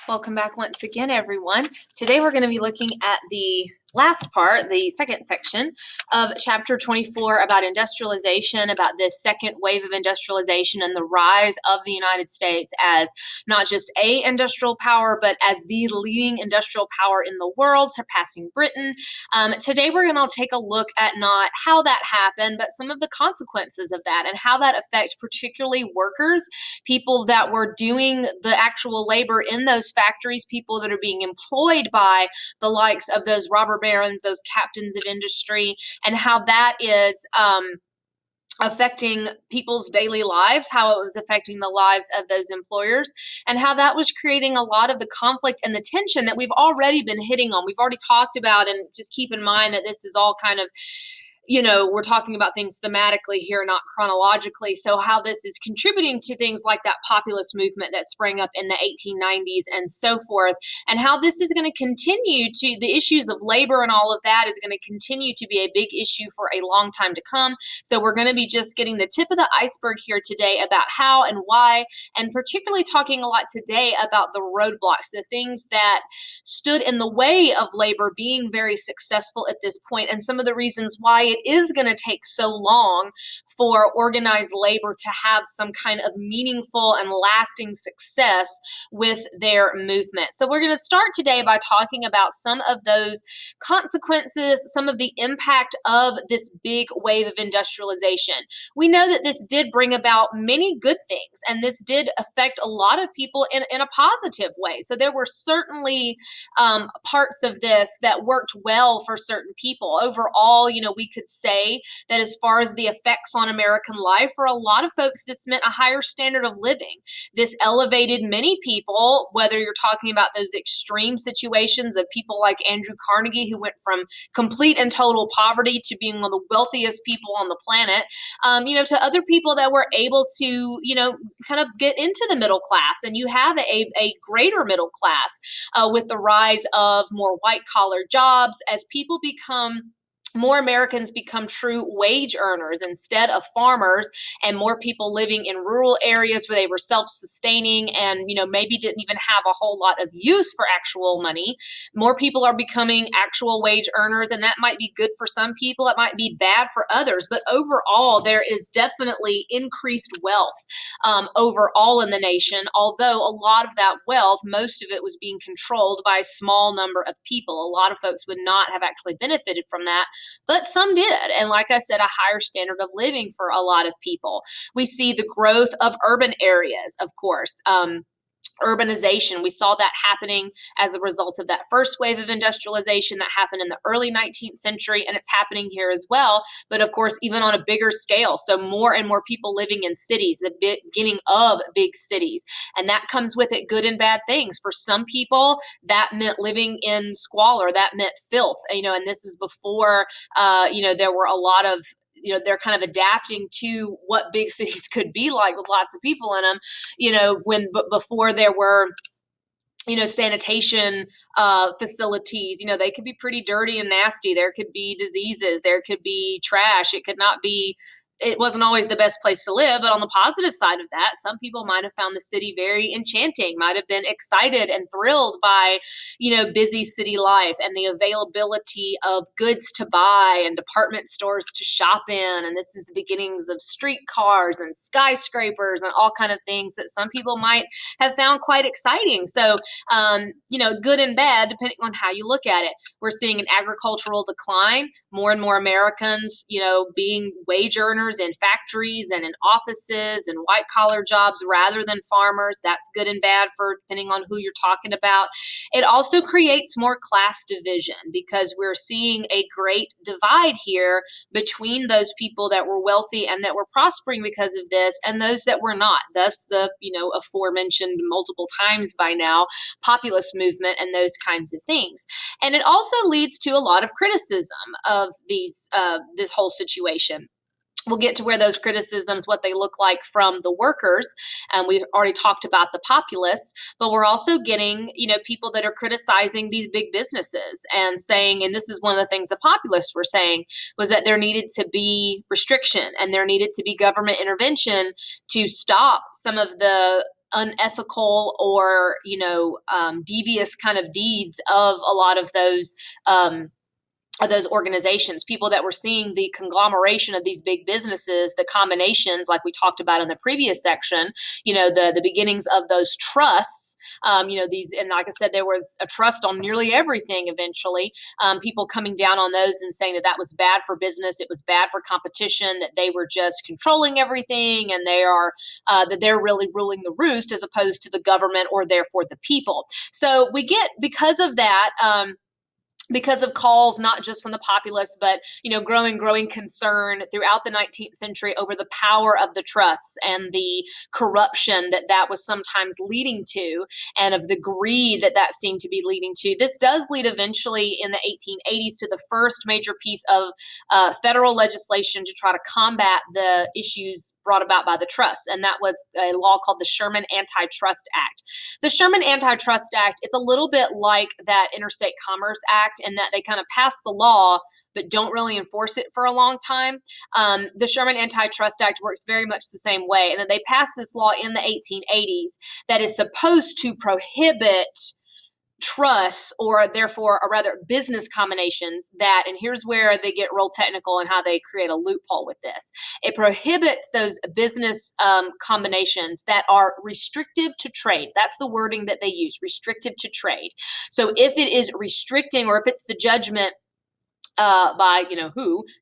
Welcome back once again, everyone. Today we're going to be looking at the last part, the second section of chapter 24 about industrialization, about this second wave of industrialization and the rise of the United States as not just a industrial power, but as the leading industrial power in the world, surpassing Britain. Today we're going to take a look at not how that happened, but some of the consequences of that and how that affects particularly workers, people that were doing the actual labor in those factories, people that are being employed by the likes of those robber barons, those captains of industry, and how that is affecting people's daily lives, how it was affecting the lives of those employers, and how that was creating a lot of the conflict and the tension that we've already been hitting on. We've already talked about, and just keep in mind that this is all kind of, we're talking about things thematically here, not chronologically. So how this is contributing to things like that populist movement that sprang up in the 1890s and so forth, and how this is going to continue to, the issues of labor and all of that is going to continue to be a big issue for a long time to come. So we're going to be just getting the tip of the iceberg here today about how and why, and particularly talking a lot today about the roadblocks, the things that stood in the way of labor being very successful at this point, and some of the reasons why it is going to take so long for organized labor to have some kind of meaningful and lasting success with their movement. So we're going to start today by talking about some of those consequences, some of the impact of this big wave of industrialization. We know that this did bring about many good things, and this did affect a lot of people in a positive way. So there were certainly parts of this that worked well for certain people. Overall, we could say that as far as the effects on American life, for a lot of folks, this meant a higher standard of living. This elevated many people, whether you're talking about those extreme situations of people like Andrew Carnegie, who went from complete and total poverty to being one of the wealthiest people on the planet, to other people that were able to, kind of get into the middle class. And you have a greater middle class with the rise of more white collar jobs as people become more Americans become true wage earners instead of farmers, and more people living in rural areas where they were self-sustaining and, maybe didn't even have a whole lot of use for actual money. More people are becoming actual wage earners, and that might be good for some people. It might be bad for others. But overall, there is definitely increased wealth overall in the nation, although a lot of that wealth, most of it was being controlled by a small number of people. A lot of folks would not have actually benefited from that, but some did. And like I said, a higher standard of living for a lot of people. We see the growth of urban areas, of course. Urbanization. We saw that happening as a result of that first wave of industrialization that happened in the early 19th century, and it's happening here as well, but of course, even on a bigger scale. So more and more people living in cities, the beginning of big cities, and that comes with it good and bad things. For some people, that meant living in squalor, that meant filth, and this is before, there were a lot of they're kind of adapting to what big cities could be like with lots of people in them, before there were, sanitation facilities, they could be pretty dirty and nasty. There could be diseases, there could be trash. It wasn't always the best place to live, but on the positive side of that, some people might have found the city very enchanting, might have been excited and thrilled by, busy city life and the availability of goods to buy and department stores to shop in. And this is the beginnings of streetcars and skyscrapers and all kind of things that some people might have found quite exciting. So, good and bad, depending on how you look at it. We're seeing an agricultural decline, more and more Americans, being wage earners in factories and in offices and white collar jobs rather than farmers. That's good and bad for depending on who you're talking about. It also creates more class division because we're seeing a great divide here between those people that were wealthy and that were prospering because of this and those that were not. Thus the, aforementioned multiple times by now, populist movement and those kinds of things. And it also leads to a lot of criticism of this whole situation. We'll get to where those criticisms, what they look like from the workers. We've already talked about the populists, but we're also getting, people that are criticizing these big businesses and saying, and this is one of the things the populists were saying, was that there needed to be restriction and there needed to be government intervention to stop some of the unethical or, devious kind of deeds of a lot of those organizations, people that were seeing the conglomeration of these big businesses, the combinations, like we talked about in the previous section, the beginnings of those trusts, these, and like I said, there was a trust on nearly everything eventually, people coming down on those and saying that that was bad for business, it was bad for competition, that they were just controlling everything, and that they're really ruling the roost as opposed to the government or therefore the people. So we get, because of that, because of calls not just from the populace, but growing concern throughout the 19th century over the power of the trusts and the corruption that was sometimes leading to, and of the greed that seemed to be leading to. This does lead eventually in the 1880s to the first major piece of federal legislation to try to combat the issues brought about by the trusts, and that was a law called the Sherman Antitrust Act. The Sherman Antitrust Act, it's a little bit like that Interstate Commerce Act, in that they kind of pass the law but don't really enforce it for a long time. The Sherman Antitrust Act works very much the same way, and then they passed this law in the 1880s that is supposed to prohibit trusts, or therefore, or rather business combinations that, and here's where they get real technical and how they create a loophole with this. It prohibits those business combinations that are restrictive to trade. That's the wording that they use, restrictive to trade. So if it is restricting, or if it's the judgment by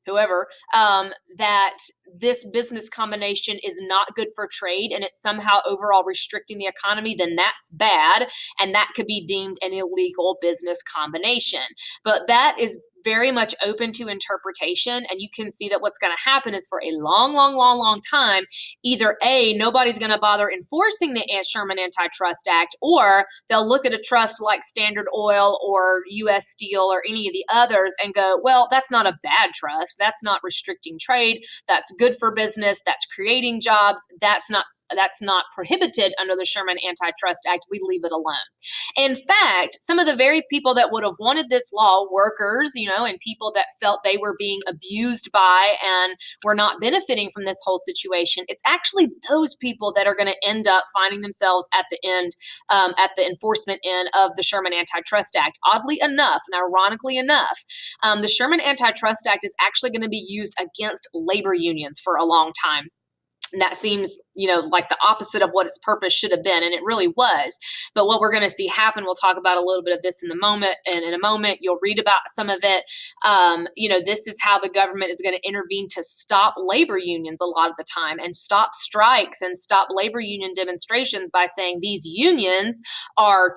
whoever, that this business combination is not good for trade and it's somehow overall restricting the economy, then that's bad, and that could be deemed an illegal business combination. But that is very much open to interpretation, and you can see that what's going to happen is, for a long time, either A, nobody's going to bother enforcing the Sherman Antitrust Act, or they'll look at a trust like Standard Oil or U.S. Steel or any of the others and go, well, that's not a bad trust, that's not restricting trade, that's good for business, that's creating jobs, that's not prohibited under the Sherman Antitrust Act, we leave it alone. In fact, some of the very people that would have wanted this law, workers, and people that felt they were being abused by and were not benefiting from this whole situation, it's actually those people that are going to end up finding themselves at the end, at the enforcement end of the Sherman Antitrust Act. Oddly enough, and ironically enough, the Sherman Antitrust Act is actually going to be used against labor unions for a long time. And that seems, like the opposite of what its purpose should have been, and it really was. But what we're going to see happen, we'll talk about a little bit of this in a moment. You'll read about some of it. This is how the government is going to intervene to stop labor unions a lot of the time, and stop strikes and stop labor union demonstrations by saying these unions are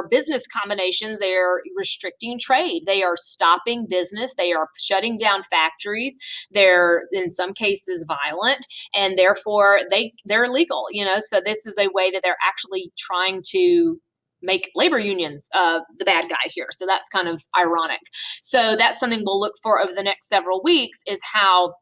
business combinations. They are restricting trade. They are stopping business. They are shutting down factories. They're, in some cases, violent, and therefore they're illegal, so this is a way that they're actually trying to make labor unions the bad guy here. So that's kind of ironic. So that's something we'll look for over the next several weeks, is how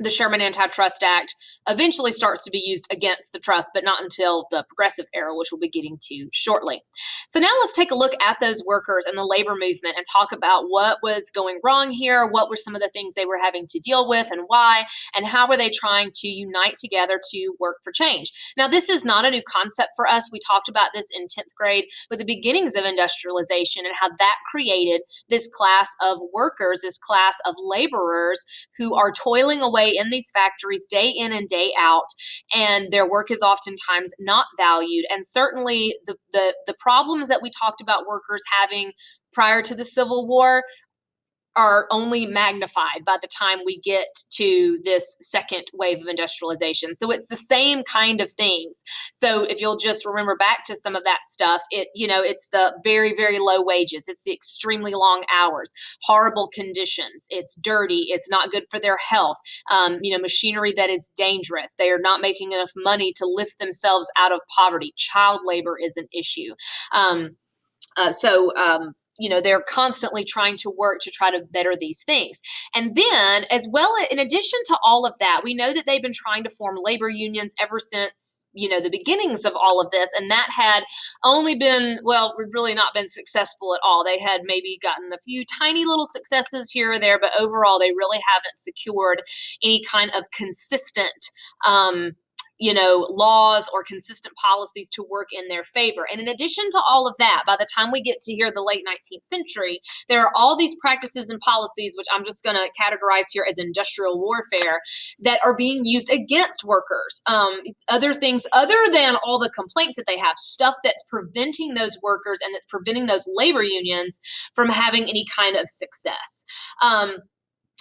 the Sherman Antitrust Act eventually starts to be used against the trust, but not until the Progressive era, which we'll be getting to shortly. So now let's take a look at those workers and the labor movement and talk about what was going wrong here, what were some of the things they were having to deal with and why, and how were they trying to unite together to work for change. Now, this is not a new concept for us. We talked about this in 10th grade with the beginnings of industrialization and how that created this class of workers, this class of laborers who are toiling away in these factories day in and day out, and their work is oftentimes not valued. And certainly the problems that we talked about workers having prior to the Civil War are only magnified by the time we get to this second wave of industrialization. So it's the same kind of things. So if you'll just remember back to some of that stuff, it's the very, very low wages. It's the extremely long hours, horrible conditions. It's dirty. It's not good for their health. Machinery that is dangerous. They are not making enough money to lift themselves out of poverty. Child labor is an issue. They're constantly trying to work to try to better these things. And then, as well, in addition to all of that, we know that they've been trying to form labor unions ever since, the beginnings of all of this. And that had only been, really not been successful at all. They had maybe gotten a few tiny little successes here or there, but overall, they really haven't secured any kind of consistent laws or consistent policies to work in their favor. And in addition to all of that, by the time we get to here the late 19th century, there are all these practices and policies, which I'm just going to categorize here as industrial warfare, that are being used against workers. Other things other than all the complaints that they have, stuff that's preventing those workers and that's preventing those labor unions from having any kind of success.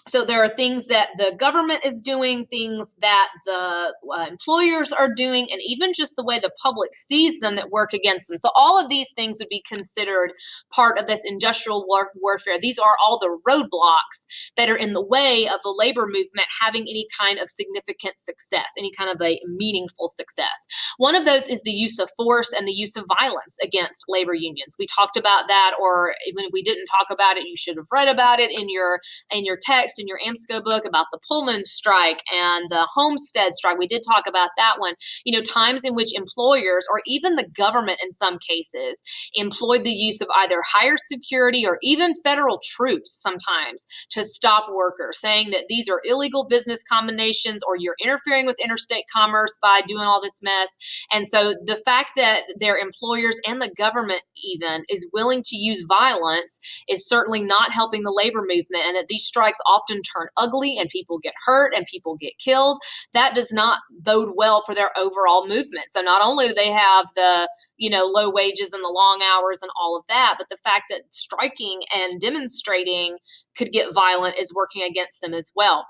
So there are things that the government is doing, things that the employers are doing, and even just the way the public sees them that work against them. So all of these things would be considered part of this industrial warfare. These are all the roadblocks that are in the way of the labor movement having any kind of significant success, any kind of a meaningful success. One of those is the use of force and the use of violence against labor unions. We talked about that, or even if we didn't talk about it, you should have read about it in your text, in your AMSCO book, about the Pullman strike and the Homestead strike. We did talk about that one. Times in which employers, or even the government in some cases, employed the use of either hired security or even federal troops sometimes to stop workers, saying that these are illegal business combinations or you're interfering with interstate commerce by doing all this mess. And so the fact that their employers and the government even is willing to use violence is certainly not helping the labor movement, and that these strikes often turn ugly and people get hurt and people get killed. That does not bode well for their overall movement. So not only do they have the low wages and the long hours and all of that, but the fact that striking and demonstrating could get violent is working against them as well.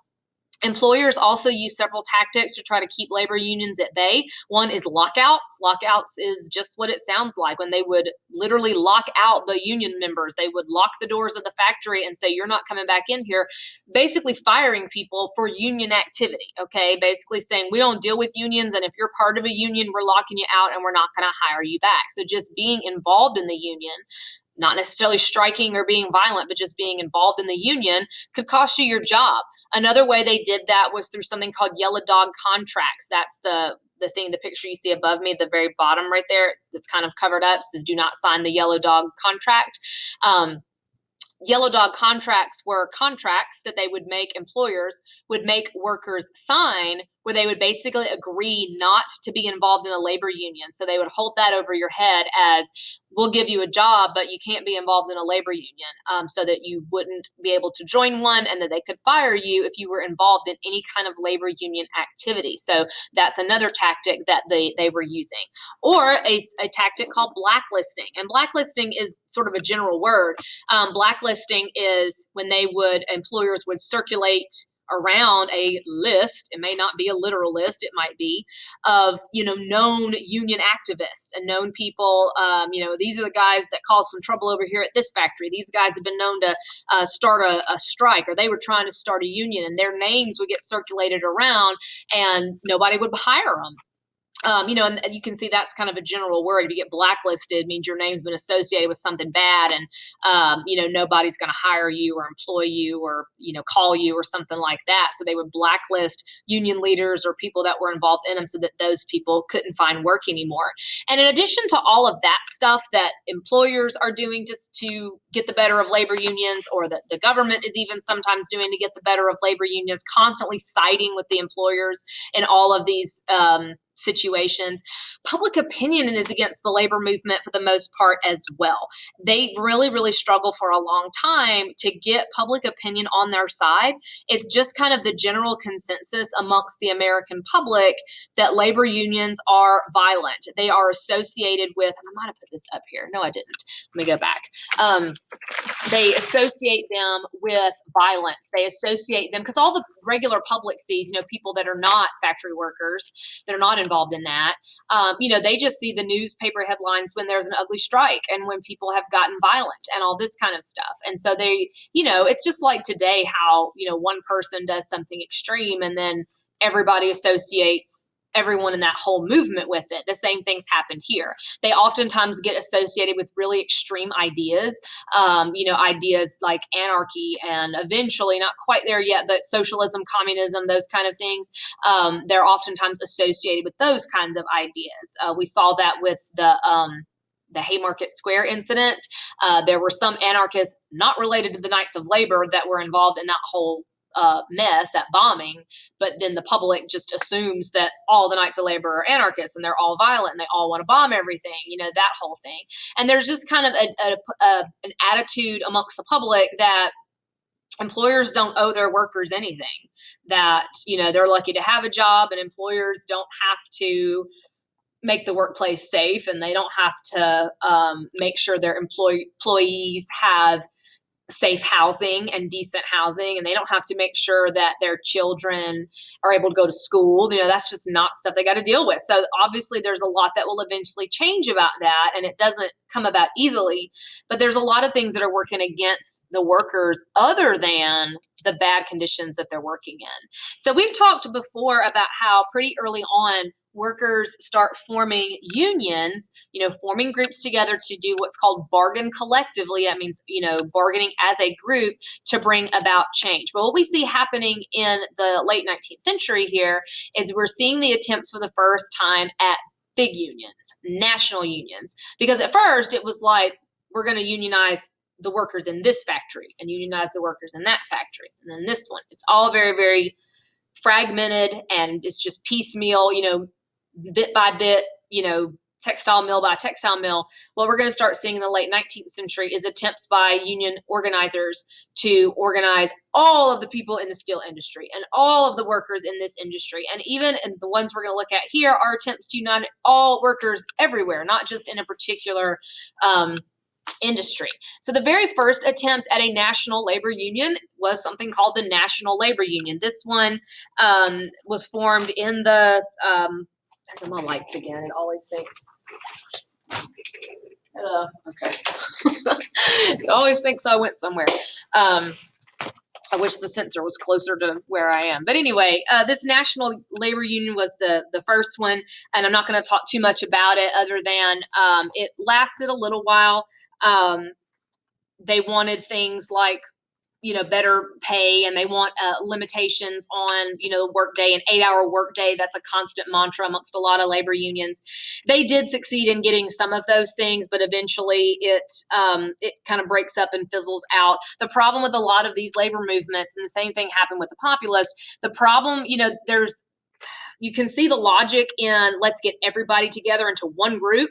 Employers also use several tactics to try to keep labor unions at bay. One is lockouts. Lockouts is just what it sounds like, when they would literally lock out the union members. They would lock the doors of the factory and say, you're not coming back in here, basically firing people for union activity, okay? Basically saying, we don't deal with unions, and if you're part of a union, we're locking you out and we're not going to hire you back. So just being involved in the union, not necessarily striking or being violent, but just being involved in the union, could cost you your job. Another way they did that was through something called yellow dog contracts. That's the thing, the picture you see above me, the very bottom right there, that's kind of covered up, says do not sign the yellow dog contract. Yellow dog contracts were contracts that employers would make workers sign, where they would basically agree not to be involved in a labor union. So they would hold that over your head as, we'll give you a job, but you can't be involved in a labor union, so that you wouldn't be able to join one, and that they could fire you if you were involved in any kind of labor union activity. So that's another tactic that they were using. Or a tactic called blacklisting. And blacklisting is sort of a general word. Blacklisting is when employers would circulate around a list. It may not be a literal list, it might be of known union activists and known people. These are the guys that caused some trouble over here at this factory. These guys have been known to start a strike, or they were trying to start a union, and their names would get circulated around and nobody would hire them. And you can see that's kind of a general word. If you get blacklisted, it means your name's been associated with something bad, and nobody's going to hire you or employ you or call you or something like that. So they would blacklist union leaders or people that were involved in them, so that those people couldn't find work anymore. And in addition to all of that stuff that employers are doing just to get the better of labor unions, or that the government is even sometimes doing to get the better of labor unions, constantly siding with the employers in all of these situations, public opinion is against the labor movement for the most part as well. They really, really struggle for a long time to get public opinion on their side. It's just kind of the general consensus amongst the American public that labor unions are violent. They are associated with, and I might have put this up here. No, I didn't. Let me go back. They associate them with violence. They associate them, because all the regular public sees, people that are not factory workers, that are not involved in that, they just see the newspaper headlines when there's an ugly strike and when people have gotten violent and all this kind of stuff. And so they, it's just like today how, one person does something extreme and then everybody associates everyone in that whole movement with it. The same things happened here. They oftentimes get associated with really extreme ideas, ideas like anarchy, and eventually, not quite there yet, but socialism, communism, those kind of things. They're oftentimes associated with those kinds of ideas. We saw that with the Haymarket Square incident. There were some anarchists not related to the Knights of Labor that were involved in that whole mess, that bombing, but then the public just assumes that all the Knights of Labor are anarchists and they're all violent and they all want to bomb everything, that whole thing. And there's just kind of an attitude amongst the public that employers don't owe their workers anything, that, they're lucky to have a job, and employers don't have to make the workplace safe, and they don't have to make sure their employees have safe housing and decent housing, and they don't have to make sure that their children are able to go to school. That's just not stuff they got to deal with. So obviously there's a lot that will eventually change about that, and it doesn't come about easily, but there's a lot of things that are working against the workers other than the bad conditions that they're working in. So we've talked before about how pretty early on workers start forming unions, forming groups together to do what's called bargain collectively. That means, bargaining as a group to bring about change. But what we see happening in the late 19th century here is we're seeing the attempts for the first time at big unions, national unions, because at first it was like, we're going to unionize the workers in this factory and unionize the workers in that factory. And then this one, it's all very, very fragmented, and it's just piecemeal, bit by bit, textile mill by textile mill. What we're going to start seeing in the late 19th century is attempts by union organizers to organize all of the people in the steel industry and all of the workers in this industry. And even in the ones we're going to look at here are attempts to unite all workers everywhere, not just in a particular industry. So the very first attempt at a national labor union was something called the National Labor Union. This one was formed in the there's my lights again. It always thinks. Okay. It always thinks I went somewhere. I wish the sensor was closer to where I am. But anyway, this National Labor Union was the first one, and I'm not going to talk too much about it other than it lasted a little while. They wanted things like, better pay, and they want limitations on, workday, an 8-hour workday. That's a constant mantra amongst a lot of labor unions. They did succeed in getting some of those things, but eventually it kind of breaks up and fizzles out. The problem with a lot of these labor movements, and the same thing happened with the populists, the problem, you can see the logic in let's get everybody together into one group,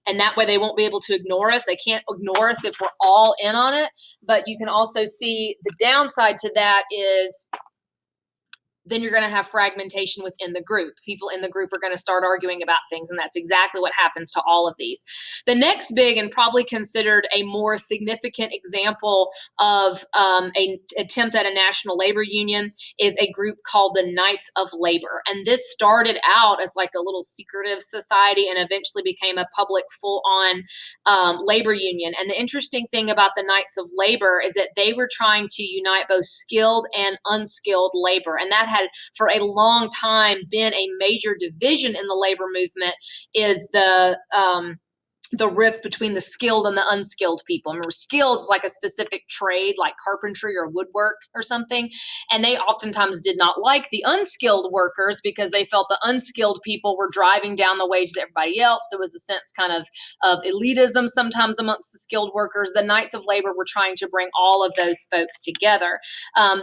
and that way they won't be able to ignore us. They can't ignore us if we're all in on it. But you can also see the downside to that is then you're going to have fragmentation within the group. People in the group are going to start arguing about things, and that's exactly what happens to all of these. The next big and probably considered a more significant example of an attempt at a national labor union is a group called the Knights of Labor. And this started out as like a little secretive society and eventually became a public full-on labor union. And the interesting thing about the Knights of Labor is that they were trying to unite both skilled and unskilled labor, and that had for a long time been a major division in the labor movement, is the rift between the skilled and the unskilled people. Remember, skilled is like a specific trade, like carpentry or woodwork or something. And they oftentimes did not like the unskilled workers because they felt the unskilled people were driving down the wages of everybody else. There was a sense kind of elitism sometimes amongst the skilled workers. The Knights of Labor were trying to bring all of those folks together.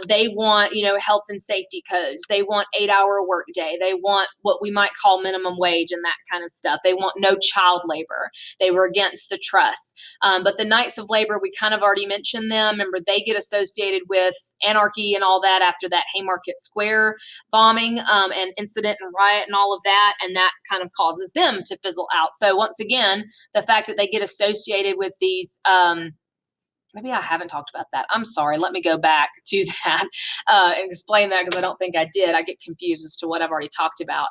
They want, health and safety codes. They want 8-hour workday. They want what we might call minimum wage and that kind of stuff. They want no child labor. They were against the trusts. But the Knights of Labor, we kind of already mentioned them. Remember, they get associated with anarchy and all that after that Haymarket Square bombing and incident and riot and all of that. And that kind of causes them to fizzle out. So once again, the fact that they get associated with these maybe I haven't talked about that. I'm sorry. Let me go back to that and explain that, because I don't think I did. I get confused as to what I've already talked about.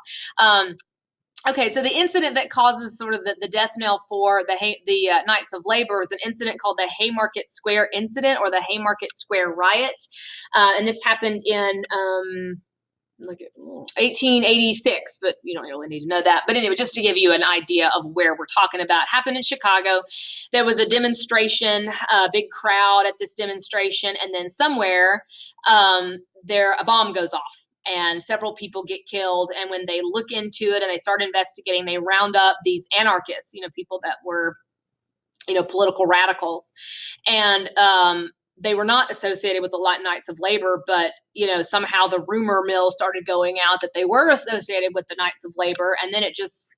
Okay, so the incident that causes sort of the death knell for the Knights of Labor is an incident called the Haymarket Square Incident, or the Haymarket Square Riot. And this happened in 1886, but you don't really need to know that. But anyway, just to give you an idea of where we're talking about, it happened in Chicago. There was a demonstration, a big crowd at this demonstration, and then somewhere a bomb goes off. And several people get killed. And when they look into it and they start investigating, they round up these anarchists, people that were, political radicals. And they were not associated with the Knights of Labor, but somehow the rumor mill started going out that they were associated with the Knights of Labor, and then it just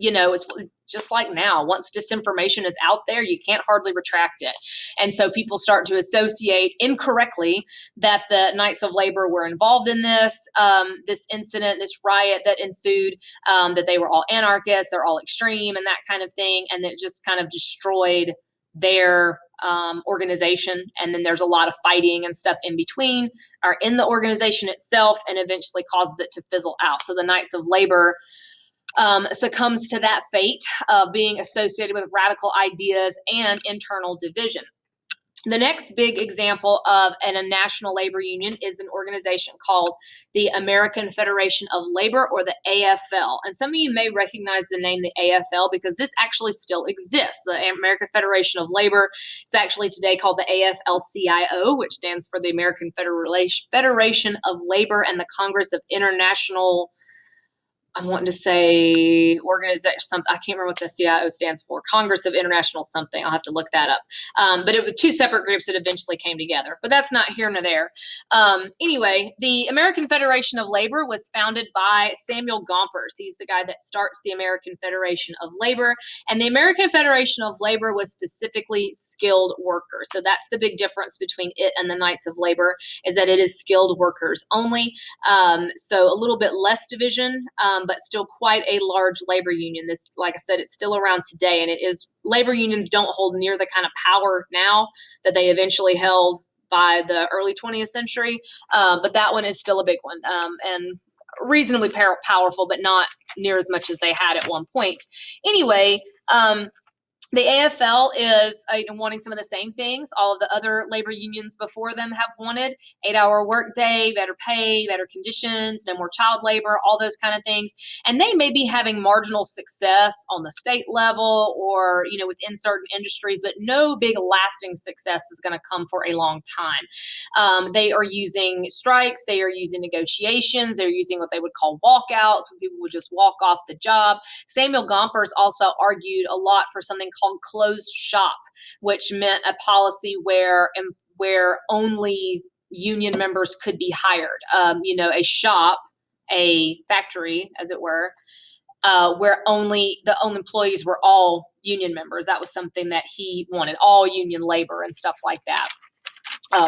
it's just like now. Once disinformation is out there, you can't hardly retract it. And so people start to associate incorrectly that the Knights of Labor were involved in this incident, this riot that ensued, that they were all anarchists, they're all extreme and that kind of thing, and that just kind of destroyed their organization. And then there's a lot of fighting and stuff in between or in the organization itself, and eventually causes it to fizzle out. So the Knights of Labor succumbs to that fate of being associated with radical ideas and internal division. The next big example of a national labor union is an organization called the American Federation of Labor, or the AFL. And some of you may recognize the name the AFL because this actually still exists. The American Federation of Labor is actually today called the AFL-CIO, which stands for the American Federation of Labor and the Congress of International, I'm wanting to say organization, something. I can't remember what the CIO stands for. Congress of International something. I'll have to look that up. But it was two separate groups that eventually came together. But that's not here nor there. Anyway, the American Federation of Labor was founded by Samuel Gompers. He's the guy that starts the American Federation of Labor. And the American Federation of Labor was specifically skilled workers. So that's the big difference between it and the Knights of Labor, is that it is skilled workers only. So a little bit less division, but still quite a large labor union. This, like I said, it's still around today, and it is, labor unions don't hold near the kind of power now that they eventually held by the early 20th century, but that one is still a big one, and reasonably powerful, but not near as much as they had at one point. Anyway, the AFL is wanting some of the same things all of the other labor unions before them have wanted: 8-hour workday, better pay, better conditions, no more child labor, all those kind of things. And they may be having marginal success on the state level or, within certain industries, but no big lasting success is going to come for a long time. They are using strikes, they are using negotiations, they're using what they would call walkouts, when people would just walk off the job. Samuel Gompers also argued a lot for something called closed shop, which meant a policy where only union members could be hired. A shop, a factory, as it were, where only the own employees were all union members. That was something that he wanted, all union labor and stuff like that.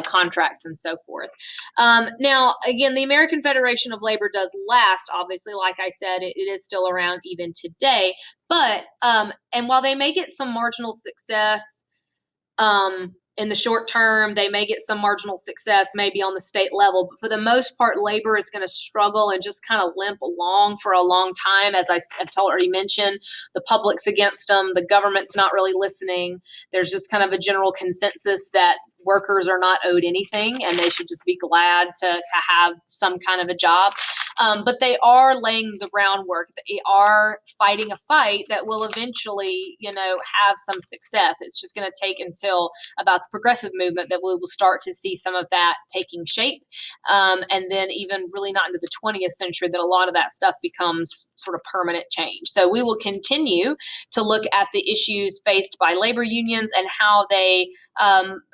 Contracts and so forth. Now, again, the American Federation of Labor does last, obviously. Like I said, it is still around even today. But, and while they may get some marginal success in the short term, they may get some marginal success maybe on the state level, but for the most part, labor is going to struggle and just kind of limp along for a long time. As I've already mentioned, the public's against them, the government's not really listening. There's just kind of a general consensus that workers are not owed anything and they should just be glad to have some kind of a job. But they are laying the groundwork. They are fighting a fight that will eventually, have some success. It's just going to take until about the progressive movement that we will start to see some of that taking shape. And then even really not into the 20th century that a lot of that stuff becomes sort of permanent change. So we will continue to look at the issues faced by labor unions and how they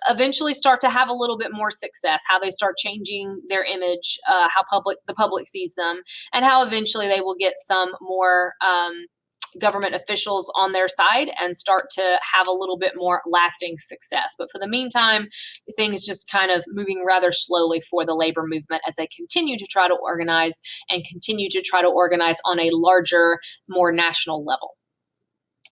eventually start to have a little bit more success, how they start changing their image, how the public sees them, and how eventually they will get some more government officials on their side and start to have a little bit more lasting success. But for the meantime, things just kind of moving rather slowly for the labor movement as they continue to try to organize and continue to try to organize on a larger, more national level.